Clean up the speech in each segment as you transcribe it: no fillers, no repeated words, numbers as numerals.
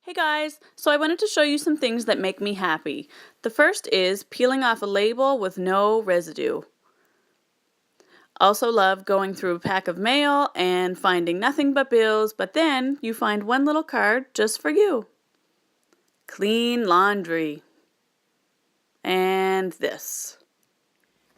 Hey guys, so I wanted to show you some things that make me happy. The first is peeling off a label with no residue. Also love going through a pack of mail and finding nothing but bills, but then you find one little card just for you. Clean laundry. And this.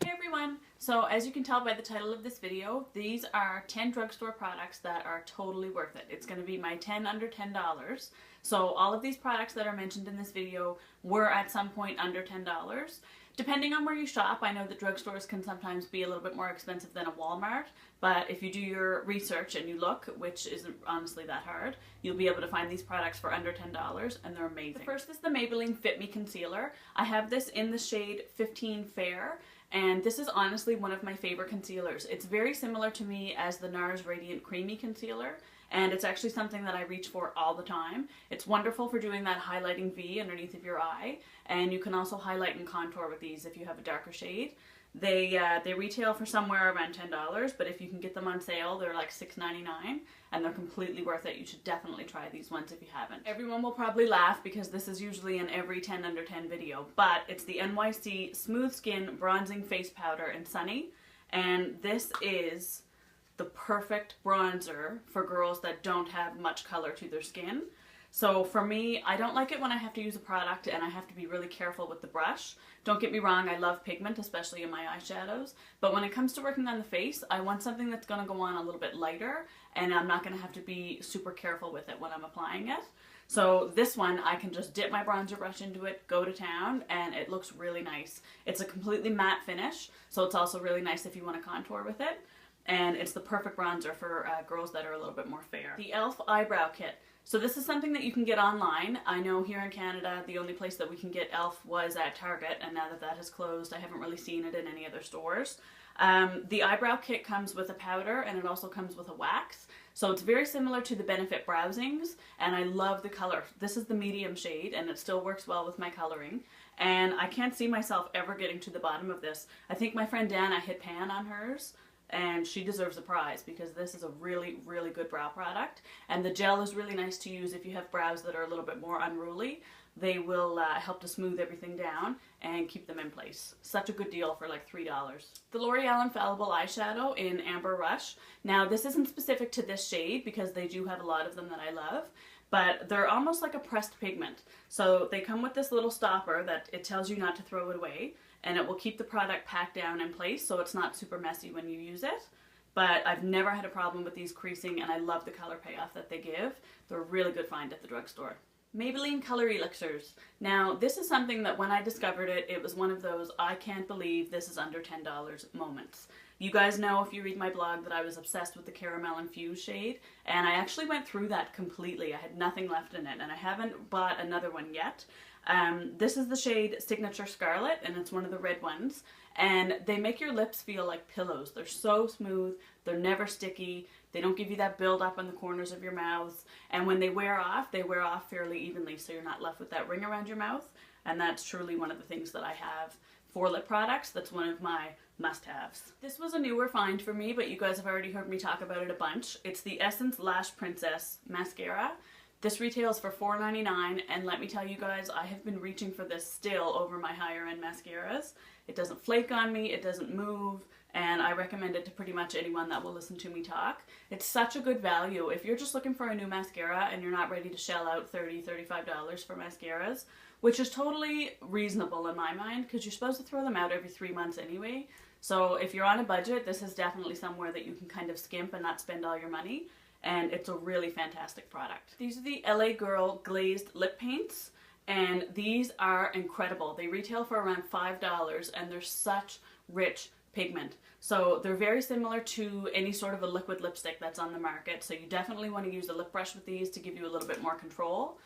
Hey everyone! So as you can tell by the title of this video, these are 10 drugstore products that are totally worth it. It's going to be my 10 under $10. So all of these products that are mentioned in this video were at some point under $10. Depending on where you shop, I know that drugstores can sometimes be a little bit more expensive than a Walmart, but if you do your research and you look, which isn't honestly that hard, you'll be able to find these products for under $10 and they're amazing. The first is the Maybelline Fit Me Concealer. I have this in the shade 15 Fair. And this is honestly one of my favorite concealers. It's very similar to me as the NARS Radiant Creamy Concealer, and it's actually something that I reach for all the time. It's wonderful for doing that highlighting V underneath of your eye, and you can also highlight and contour with these if you have a darker shade. They retail for somewhere around $10, but if you can get them on sale, they're like $6.99, and they're completely worth it. You should definitely try these ones if you haven't. Everyone will probably laugh because this is usually in every 10 under 10 video, but it's the NYC Smooth Skin Bronzing Face Powder in Sunny, and this is the perfect bronzer for girls that don't have much color to their skin. So for me, I don't like it when I have to use a product and I have to be really careful with the brush. Don't get me wrong, I love pigment, especially in my eyeshadows, but when it comes to working on the face, I want something that's going to go on a little bit lighter, and I'm not going to have to be super careful with it when I'm applying it. So this one, I can just dip my bronzer brush into it, go to town, and it looks really nice. It's a completely matte finish, so it's also really nice if you want to contour with it, and it's the perfect bronzer for girls that are a little bit more fair. The e.l.f. Eyebrow Kit. So this is something that you can get online. I know here in Canada, the only place that we can get e.l.f. was at Target, and now that that has closed, I haven't really seen it in any other stores. The eyebrow kit comes with a powder, and it also comes with a wax. So it's very similar to the Benefit Browsings, and I love the color. This is the medium shade, and it still works well with my coloring. And I can't see myself ever getting to the bottom of this. I think my friend Dana hit pan on hers, and she deserves a prize because this is a really, really good brow product. And the gel is really nice to use if you have brows that are a little bit more unruly. They will help to smooth everything down and keep them in place. Such a good deal for like $3. The L'Oreal Infallible Eyeshadow in Amber Rush. Now this isn't specific to this shade because they do have a lot of them that I love, but they're almost like a pressed pigment. So they come with this little stopper that it tells you not to throw it away, and it will keep the product packed down in place so it's not super messy when you use it. But I've never had a problem with these creasing, and I love the color payoff that they give. They're a really good find at the drugstore. Maybelline Color Elixirs. Now this is something that when I discovered it, it was one of those I can't believe this is under $10 moments. You guys know if you read my blog that I was obsessed with the Caramel Infused shade, and I actually went through that completely. I had nothing left in it, and I haven't bought another one yet. This is the shade Signature Scarlet, and it's one of the red ones, and they make your lips feel like pillows. They're so smooth, they're never sticky, they don't give you that build up on the corners of your mouth, and when they wear off fairly evenly, so you're not left with that ring around your mouth, and that's truly one of the things that I have for lip products. That's one of my must-haves. This was a newer find for me, but you guys have already heard me talk about it a bunch. It's the Essence Lash Princess Mascara. This retails for $4.99, and let me tell you guys, I have been reaching for this still over my higher end mascaras. It doesn't flake on me, it doesn't move, and I recommend it to pretty much anyone that will listen to me talk. It's such a good value. If you're just looking for a new mascara and you're not ready to shell out $30, $35 for mascaras, which is totally reasonable in my mind because you're supposed to throw them out every 3 months anyway. So if you're on a budget, this is definitely somewhere that you can kind of skimp and not spend all your money. And it's a really fantastic product. These are the LA Girl Glazed Lip Paints, and these are incredible. They retail for around $5, and they're such rich pigment. So they're very similar to any sort of a liquid lipstick that's on the market, so you definitely want to use a lip brush with these to give you a little bit more control.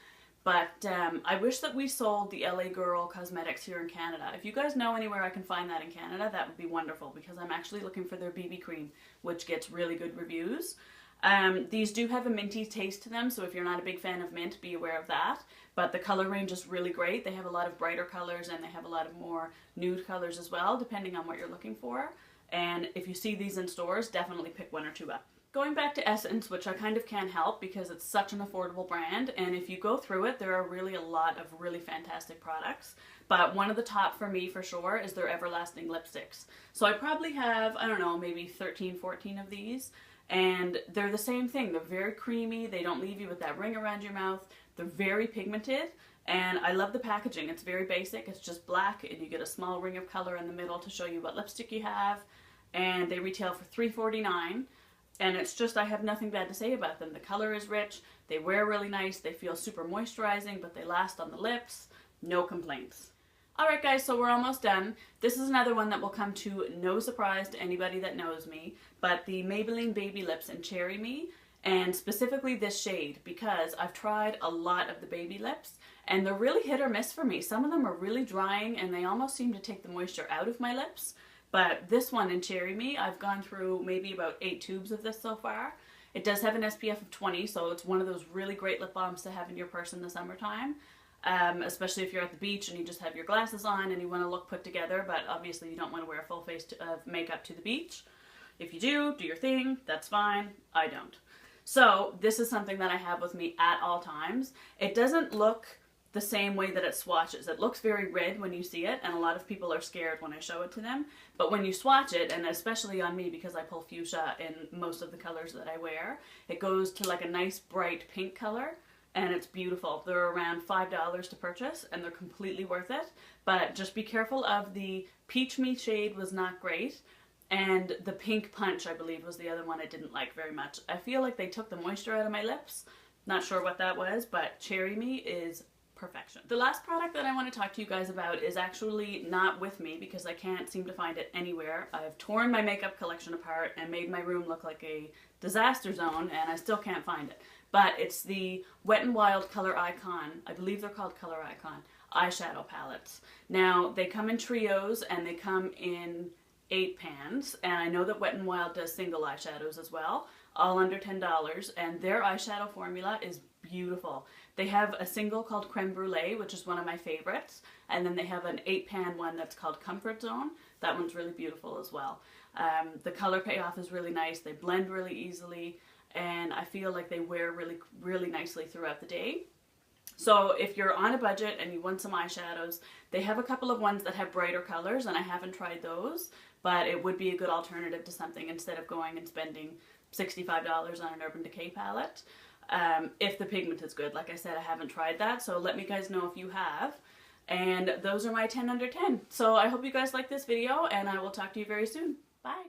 But I wish that we sold the LA Girl Cosmetics here in Canada. If you guys know anywhere I can find that in Canada, that would be wonderful, because I'm actually looking for their BB cream, which gets really good reviews. These do have a minty taste to them, so if you're not a big fan of mint, be aware of that. But the color range is really great. They have a lot of brighter colors, and they have a lot of more nude colors as well, depending on what you're looking for. And if you see these in stores, definitely pick one or two up. Going back to Essence, which I kind of can't help because it's such an affordable brand, and if you go through it, there are really a lot of really fantastic products. But one of the top for me for sure is their Everlasting lipsticks. So I probably have, I don't know, maybe 13, 14 of these, and they're the same thing. They're very creamy, they don't leave you with that ring around your mouth, they're very pigmented, and I love the packaging. It's very basic, it's just black, and you get a small ring of color in the middle to show you what lipstick you have, and they retail for $3.49. And it's just, I have nothing bad to say about them. The color is rich, they wear really nice, they feel super moisturizing, but they last on the lips. No complaints. Alright guys, so we're almost done. This is another one that will come to no surprise to anybody that knows me, but the Maybelline Baby Lips in Cherry Me, and specifically this shade, because I've tried a lot of the baby lips, and they're really hit or miss for me. Some of them are really drying, and they almost seem to take the moisture out of my lips. But this one in Cherry Me, I've gone through maybe about 8 tubes of this so far. It does have an SPF of 20, so it's one of those really great lip balms to have in your purse in the summertime. Especially if you're at the beach and you just have your glasses on and you want to look put together, but obviously you don't want to wear a full face of makeup to the beach. If you do your thing, that's fine. I don't. So this is something that I have with me at all times. It doesn't look the same way that it swatches. It looks very red when you see it, and a lot of people are scared when I show it to them. But when you swatch it, and especially on me because I pull fuchsia in most of the colors that I wear, it goes to like a nice bright pink color, and it's beautiful. They're around $5 to purchase, and they're completely worth it. But just be careful of the Peach Me shade was not great, and the Pink Punch, I believe, was the other one I didn't like very much. I feel like they took the moisture out of my lips. Not sure what that was, but Cherry Me is perfection. The last product that I want to talk to you guys about is actually not with me because I can't seem to find it anywhere. I've torn my makeup collection apart and made my room look like a disaster zone, and I still can't find it. But it's the Wet n Wild Color Icon, I believe they're called Color Icon, eyeshadow palettes. Now, they come in trios and they come in 8 pans, and I know that Wet n Wild does single eyeshadows as well, all under $10, and their eyeshadow formula is beautiful. They have a single called Creme Brulee, which is one of my favorites, and then they have an 8-pan one that's called Comfort Zone. That one's really beautiful as well. The color payoff is really nice, they blend really easily, and I feel like they wear really nicely throughout the day. So if you're on a budget and you want some eyeshadows, they have a couple of ones that have brighter colors, and I haven't tried those, but it would be a good alternative to something instead of going and spending $65 on an Urban Decay palette. If the pigment is good. Like I said, I haven't tried that, so let me guys know if you have. And those are my 10 under 10. So I hope you guys like this video, and I will talk to you very soon. Bye!